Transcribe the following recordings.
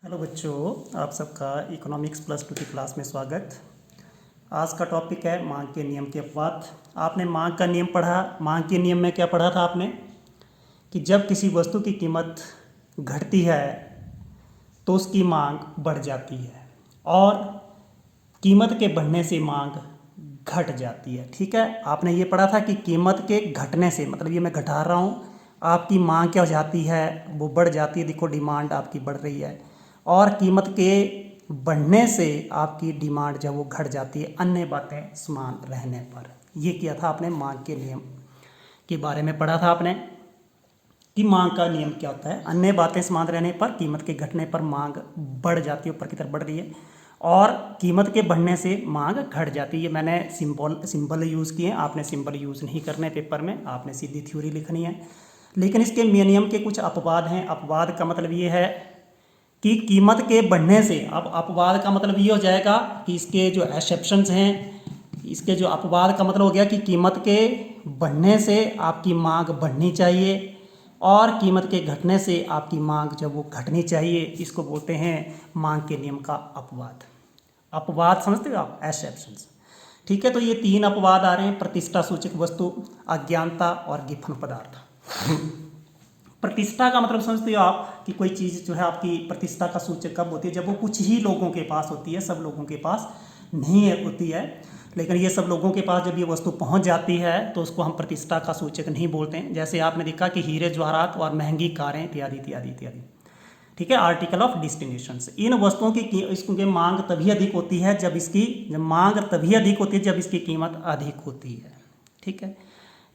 Hello बच्चों, आप सबका इकोनॉमिक्स +2 की क्लास में स्वागत। आज का टॉपिक है मांग के नियम के अपवाद। आपने मांग का नियम पढ़ा। मांग के नियम में क्या पढ़ा था आपने कि जब किसी वस्तु की कीमत घटती है तो उसकी मांग बढ़ जाती है और कीमत के बढ़ने से मांग घट जाती है। ठीक है, आपने ये पढ़ा था कि कीमत के घटने से, मतलब ये मैं घटा रहा हूँ, आपकी मांग क्या हो जाती है, वो बढ़ जाती है। देखो, डिमांड आपकी बढ़ रही है और कीमत के बढ़ने से आपकी डिमांड जब वो घट जाती है, अन्य बातें समान रहने पर। ये किया था आपने, मांग के नियम के बारे में पढ़ा था आपने कि मांग का नियम क्या होता है। अन्य बातें समान रहने पर, कीमत के घटने पर मांग बढ़ जाती है, ऊपर की तरफ बढ़ रही है, और कीमत के बढ़ने से मांग घट जाती है। ये मैंने सिंबल यूज़ किए, आपने सिंबल यूज़ नहीं करने पेपर में, आपने सीधी थ्योरी लिखनी है। लेकिन इसके नियम के कुछ अपवाद हैं। अपवाद का मतलब ये है कि कीमत के बढ़ने से, अब अपवाद का मतलब ये हो जाएगा कि इसके जो एक्सेप्शंस हैं, इसके जो अपवाद का मतलब हो गया कि कीमत के बढ़ने से आपकी मांग बढ़नी चाहिए और कीमत के घटने से आपकी मांग जब वो घटनी चाहिए, इसको बोलते हैं मांग के नियम का अपवाद। अपवाद समझते हो आप, एक्सेप्शंस। ठीक है, तो ये 3 अपवाद आ रहे हैं: प्रतिष्ठा सूचक वस्तु, अज्ञानता और गिफन पदार्थ। प्रतिष्ठा का मतलब समझते हो आप कि कोई चीज़ जो है आपकी प्रतिष्ठा का सूचक कब होती है? जब वो कुछ ही लोगों के पास होती है, सब लोगों के पास नहीं होती है। लेकिन ये सब लोगों के पास जब ये वस्तु पहुंच जाती है तो उसको हम प्रतिष्ठा का सूचक नहीं बोलते हैं। जैसे आपने देखा कि हीरे जवाहरात और महंगी कारें इत्यादि इत्यादि इत्यादि। ठीक है, आर्टिकल ऑफ डिस्टिनेशंस। इन वस्तुओं की इसकी मांग तभी अधिक होती है जब इसकी कीमत अधिक होती है। ठीक है,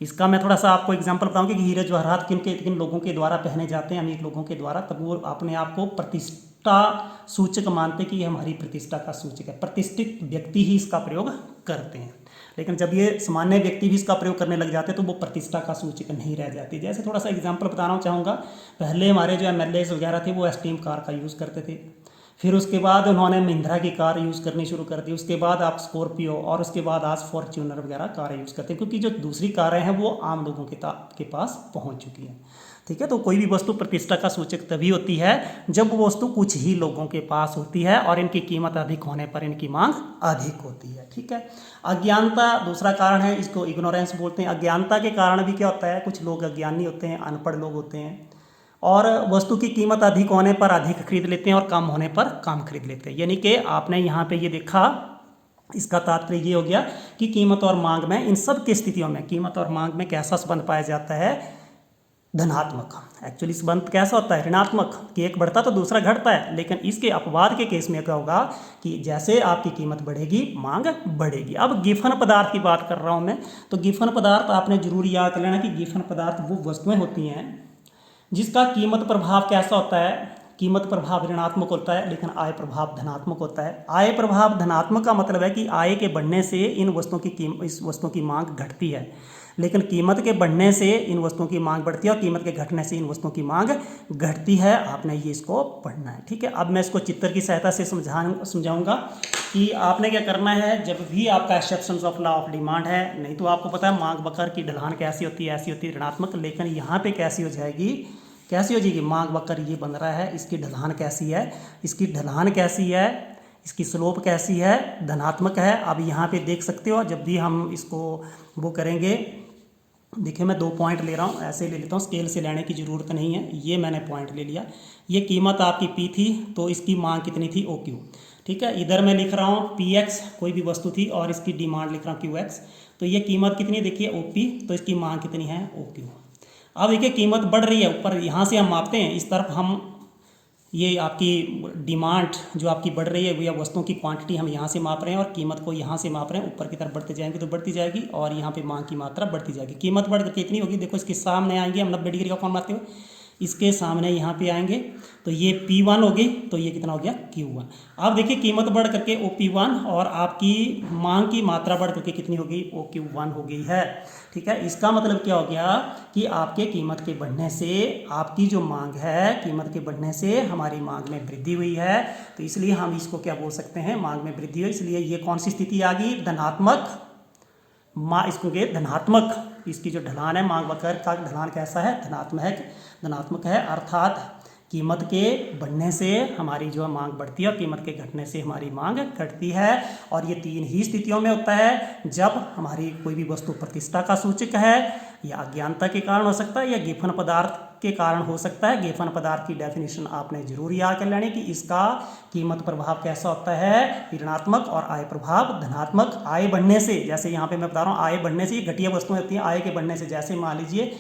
इसका मैं थोड़ा सा आपको एग्जांपल बताऊंगी कि हीरे जवाहरात किन लोगों के द्वारा पहने जाते हैं, अमीर लोगों के द्वारा, तब वो अपने आप को प्रतिष्ठा सूचक मानते कि ये हमारी प्रतिष्ठा का सूचक है। प्रतिष्ठित व्यक्ति ही इसका प्रयोग करते हैं, लेकिन जब ये सामान्य व्यक्ति भी इसका प्रयोग करने लग जाते हैं तो वो प्रतिष्ठा का सूचक नहीं रह जाती। जैसे थोड़ा सा एग्जाम्पल बताना चाहूँगा, पहले हमारे जो MLA वगैरह थे वो एस्टीम कार का यूज़ करते थे, फिर उसके बाद उन्होंने महिंद्रा की कार यूज़ करनी शुरू कर दी, उसके बाद आप स्कॉर्पियो, और उसके बाद आज फॉर्च्यूनर वगैरह कारें यूज़ करते हैं, क्योंकि जो दूसरी कारें हैं वो आम लोगों के पास पहुंच चुकी हैं। ठीक है, तो कोई भी वस्तु प्रतिष्ठा का सूचक तभी होती है जब वो वस्तु कुछ ही लोगों के पास होती है और इनकी कीमत अधिक होने पर इनकी मांग अधिक होती है। ठीक है, अज्ञानता दूसरा कारण है, इसको इग्नोरेंस बोलते हैं। अज्ञानता के कारण भी क्या होता है, कुछ लोग अज्ञानी होते हैं, अनपढ़ लोग होते हैं और वस्तु की कीमत अधिक होने पर अधिक खरीद लेते हैं और कम होने पर कम खरीद लेते हैं। यानी कि आपने यहाँ पे ये देखा, इसका तात्पर्य ये हो गया कि कीमत और मांग में, इन सब की स्थितियों में कीमत और मांग में कैसा संबंध पाया जाता है? धनात्मक। एक्चुअली संबंध कैसा होता है? ऋणात्मक, कि एक बढ़ता तो दूसरा घटता है। लेकिन इसके अपवाद के केस में क्या होगा कि जैसे आपकी कीमत बढ़ेगी मांग बढ़ेगी। अब गिफन पदार्थ की बात कर रहा हूँ मैं, तो गिफन पदार्थ आपने जरूर याद कर लेना कि गिफन पदार्थ वो वस्तुएं होती हैं जिसका कीमत प्रभाव कैसा होता है? कीमत प्रभाव ऋणात्मक होता है, लेकिन आय प्रभाव धनात्मक होता है। आय प्रभाव धनात्मक का मतलब है कि आय के बढ़ने से इस वस्तुओं की मांग घटती है, लेकिन कीमत के बढ़ने से इन वस्तुओं की मांग बढ़ती है और कीमत के घटने से इन वस्तुओं की मांग घटती है। आपने ये इसको पढ़ना है। ठीक है, अब मैं इसको चित्र की सहायता से समझाऊंगा कि आपने क्या करना है जब भी आपका exceptions of law of demand है। नहीं तो आपको पता है मांग वक्र की ढलान कैसी होती है, ऐसी होती है ऋणात्मक, लेकिन यहाँ पे कैसी हो जाएगी मांग वक्र ये बन रहा है, इसकी ढलान कैसी है, इसकी स्लोप कैसी है? धनात्मक है। अब यहाँ पे देख सकते हो, जब भी हम इसको वो करेंगे, देखिए मैं 2 पॉइंट ले रहा हूँ, ऐसे ले लेता हूँ, स्केल से लेने की ज़रूरत नहीं है। ये मैंने पॉइंट ले लिया, ये कीमत आपकी P थी तो इसकी मांग कितनी थी? OQ। ठीक है, इधर मैं लिख रहा हूँ PX, कोई भी वस्तु थी, और इसकी डिमांड लिख रहा हूँ QX। तो ये कीमत कितनी देखिए OP, तो इसकी मांग कितनी है? OQ। अब देखिए कीमत बढ़ रही है ऊपर, यहाँ से हम मापते हैं, इस तरफ हम ये आपकी डिमांड जो आपकी बढ़ रही है, या वस्तुओं की क्वांटिटी हम यहाँ से माप रहे हैं और कीमत को यहाँ से माप रहे हैं। ऊपर की तरफ बढ़ते जाएंगे तो बढ़ती जाएगी और यहाँ पे मांग की मात्रा बढ़ती जाएगी। कीमत बढ़ करके कितनी होगी? देखो इसके सामने आएंगे हम, 90 डिग्री का कोण मारते हुए इसके सामने यहाँ पे आएंगे तो ये P1 हो गई, तो ये कितना हो गया? Q1। अब देखिए कीमत बढ़ करके OP1 और आपकी मांग की मात्रा बढ़ करके कितनी हो गई? OQ1 हो गई है। ठीक है, इसका मतलब क्या हो गया कि आपके कीमत के बढ़ने से आपकी जो मांग है, कीमत के बढ़ने से हमारी मांग में वृद्धि हुई है, तो इसलिए हम इसको क्या बोल सकते हैं? मांग में वृद्धि हुई। इसलिए ये कौन सी स्थिति आ गई? धनात्मक। इसको धनात्मक, इसकी जो ढलान है, मांग वक्र का ढलान कैसा है? धनात्मक है, अर्थात कीमत के बढ़ने से हमारी जो मांग बढ़ती है और कीमत के घटने से हमारी मांग घटती है। और ये 3 ही स्थितियों में होता है, जब हमारी कोई भी वस्तु प्रतिष्ठा का सूचक है, या अज्ञानता के कारण हो सकता है, या गेफन पदार्थ के कारण हो सकता है। गेफन पदार्थ की डेफिनेशन आपने जरूर याद कर लेनी कि इसका कीमत प्रभाव कैसा होता है, ऋणात्मक, और आय प्रभाव धनात्मक। आय बढ़ने से, जैसे यहाँ पे मैं बता रहा हूँ, आय बढ़ने से, ये घटिया वस्तुएं होती हैं। आय के बढ़ने से, जैसे मान लीजिए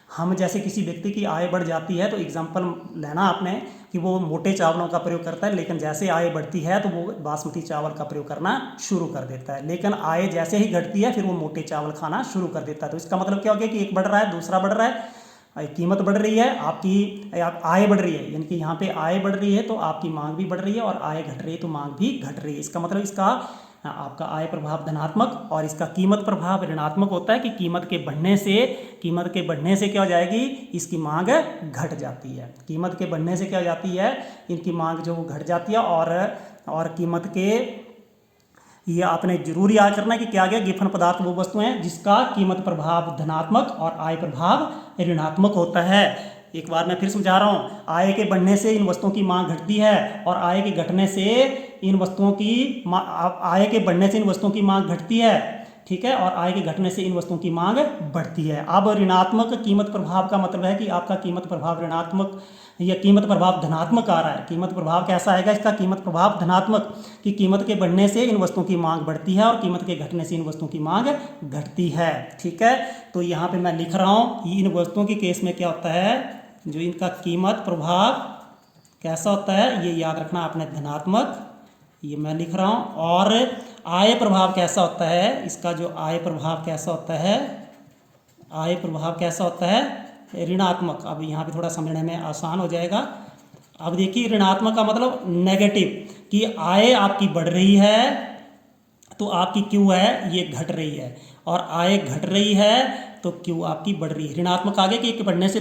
हम जैसे किसी व्यक्ति की आय बढ़ जाती है, तो एग्जाम्पल लेना आपने कि वो मोटे चावलों का प्रयोग करता है, लेकिन जैसे आय बढ़ती है तो वो बासमती चावल का प्रयोग करना शुरू कर देता है। लेकिन आय जैसे ही घटती है फिर वो मोटे चावल खाना शुरू कर देता है। तो इसका मतलब क्या हो गया कि एक बढ़ रहा है, दूसरा बढ़ रहा है, कीमत बढ़ रही है, आपकी आय बढ़ रही है, यानी कि यहाँ पे आय बढ़ रही है तो आपकी मांग भी बढ़ रही है, और आय घट रही है तो मांग भी घट रही है। इसका मतलब इसका आपका आय प्रभाव धनात्मक और इसका कीमत प्रभाव ऋणात्मक होता है कि कीमत के बढ़ने से क्या हो जाएगी, इसकी मांग घट जाती है। कीमत के बढ़ने से क्या हो जाती है, इनकी मांग जो घट जाती है। और कीमत के, ये आपने जरूर याद करना है कि क्या गया, गेफन पदार्थ वो वस्तुएं हैं जिसका कीमत प्रभाव धनात्मक और आय प्रभाव ऋणात्मक होता है। एक बार मैं फिर समझा रहा हूँ, आय के बढ़ने से इन वस्तुओं की मांग घटती है, और आय के घटने से इन वस्तुओं की आय के बढ़ने से इन वस्तुओं की मांग घटती है, ठीक है, और आय के घटने से इन वस्तुओं की मांग बढ़ती है। अब ऋणात्मक कीमत प्रभाव का मतलब है कि आपका कीमत प्रभाव ऋणात्मक या कीमत प्रभाव धनात्मक आ रहा है। कीमत प्रभाव कैसा आएगा इसका, कीमत प्रभाव धनात्मक, कि कीमत के बढ़ने से इन वस्तुओं की मांग बढ़ती है और कीमत के घटने से इन वस्तुओं की मांग घटती है, ठीक है। तो यहाँ पे मैं लिख रहा हूँ, इन वस्तुओं के केस में क्या होता है, जो इनका कीमत प्रभाव कैसा होता है, ये याद रखना आपने, धनात्मक, ये मैं लिख रहा हूँ। और आय प्रभाव कैसा होता है, इसका जो आय प्रभाव कैसा होता है, आय प्रभाव कैसा होता है, ऋणात्मक। अब यहाँ पे थोड़ा समझने में आसान हो जाएगा। अब देखिए, ऋणात्मक का मतलब नेगेटिव, कि आय आपकी बढ़ रही है तो आपकी क्यू है ये घट रही है, और आय घट रही है तो क्यू आपकी बढ़ रही है। ऋणात्मक आगे कि एक के बढ़ने से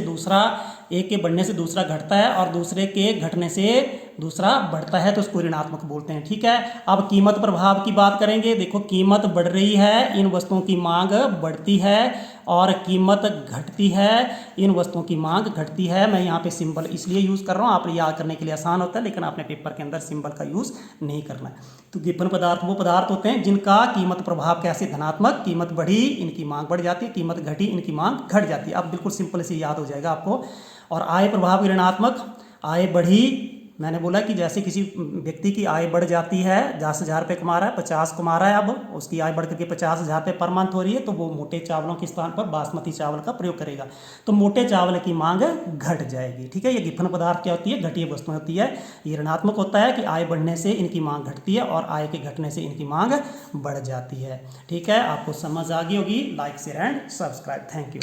दूसरा घटता है और दूसरे के घटने से दूसरा बढ़ता है, तो उसको ऋणात्मक बोलते हैं, ठीक है। अब कीमत प्रभाव की बात करेंगे। देखो, कीमत बढ़ रही है, इन वस्तुओं की मांग बढ़ती है, और कीमत घटती है, इन वस्तुओं की मांग घटती है। मैं यहाँ पे सिंबल इसलिए यूज़ कर रहा हूँ, आप याद करने के लिए आसान होता है, लेकिन आपने पेपर के अंदर सिंबल का यूज़ नहीं करना है। तो गेफन पदार्थ वो पदार्थ होते हैं जिनका कीमत प्रभाव कैसे, धनात्मक, कीमत बढ़ी इनकी मांग बढ़ जाती है, कीमत घटी इनकी मांग घट जाती है। अब बिल्कुल सिंपल से याद हो जाएगा आपको। और आय प्रभाव ऋणात्मक, आय बढ़ी, मैंने बोला कि जैसे किसी व्यक्ति की आय बढ़ जाती है, 10,000 रुपये कमा रहा है, 50 कमा रहा है, अब उसकी आय बढ़ करके 50,000 रुपये पर मंथ हो रही है, तो वो मोटे चावलों के स्थान पर बासमती चावल का प्रयोग करेगा, तो मोटे चावल की मांग घट जाएगी, ठीक है। ये गिफन पदार्थ क्या होती है, घटिया वस्तुएं होती है। ये ऋणात्मक होता है कि आय बढ़ने से इनकी मांग घटती है और आय के घटने से इनकी मांग बढ़ जाती है, ठीक है। आपको समझ आ गई होगी। Like share and subscribe. Thank you.